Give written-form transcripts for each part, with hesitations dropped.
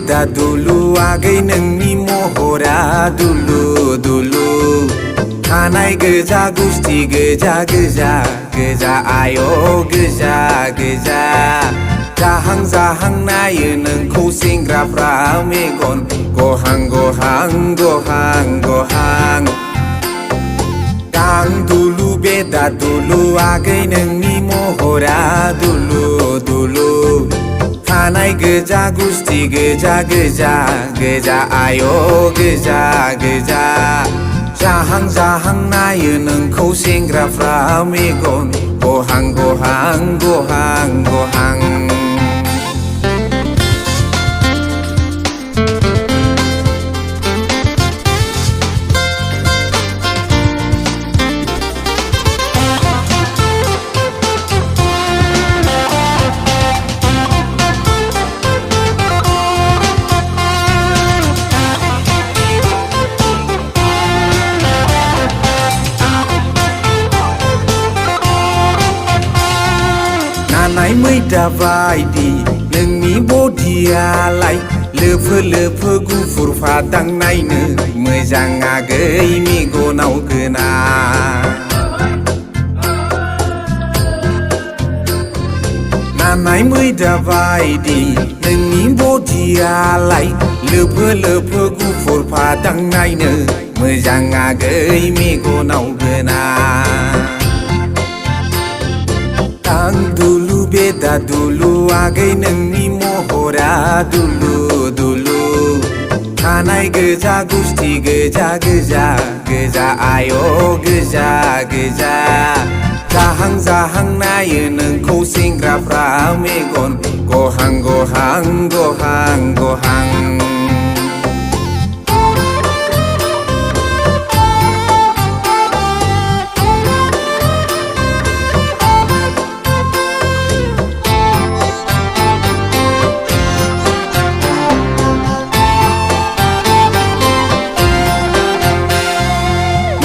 बेदा दुलु आगै नोंनि महरा दुलु दुलु खानाय गोजा गुस्थि गोजा गोजा गोजा आय' गोजा गोजा जाहां जाहां नायो नोंखौ सेंग्राफ्रा मेगन गहां गहां गहां गहां दां दुलु बेदा दुलु आगै नोंनि महरा दुलु दुलु खानाय गोजा गुस्थि गोजा गोजा गोजा आय' गोजा गोजा जाहां जाहां नायो नोंखौ सेंग्राफ्रा मेगन गहां गहां गहां गहां नाय मैदा बायदि नोंनि बडियालाय लोफो लोफो गुफुर फादां नायनो मोजां आगै मेगनाव गोना नानाय मैदा बायदि नोंनि बडियालाय लोफो लोफो गुफुर फादां नायनो मोजां आगै मेगनाव गोना दां दुलु बेदा दुलु आगै नोंनि महरा दुलु दुलु खानाय गोजा गुस्थि गोजा गोजा गोजा आय' गोजा गोजा जाहां जाहां नायो नोंखौ सेंग्राफ्रा मेगन गहां गहां गहां गहां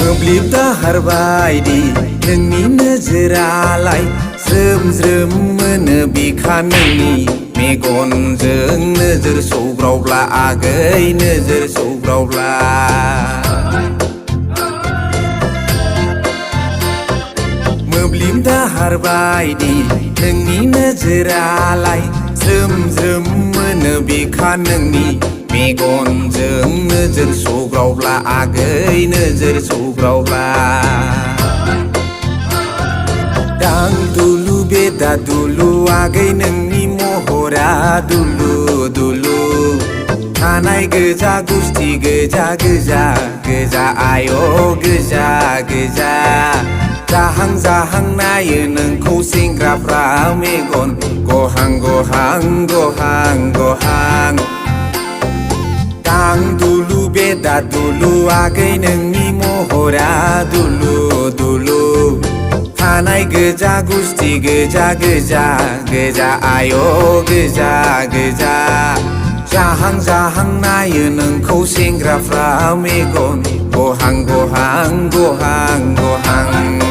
मोब्लिब दाहार बायदि नोंनि नोजोरालाय ज्रोम ज्रोम मोनो बिखा नोंनि मेगनजों नोजोर सौग्रावब्ला आगै नोजोर सौग्रावब्ला मोब्लिब दाहार बायदि नोंनि नोजोरालाय ज्रोम ज्रोम मोनो बिखा नोंनि मेगनजों नोजोर सौग्रावब्ला आगै नोजोर सौग्रावब्ला दां दुलु बेदा दुलु आगै नोंनि महरा दुलु दुलु खानाय गोजा गुस्थि गोजा गोजा गोजा आय' गोजा गोजा जाहां जाहां नायो नोंखौ सेंग्राफ्रा मेगन गहां गहां गहां गहां दां दुलु बेदा दुलु आगै नोंनि महरा दुलु दुलु खानाय गोजा गुस्थि गोजा गोजा गोजा आय' गोजा गोजा जाहां जाहां नायो नोंखौ सेंग्राफ्रा मेगन गहां गहां गहां गहां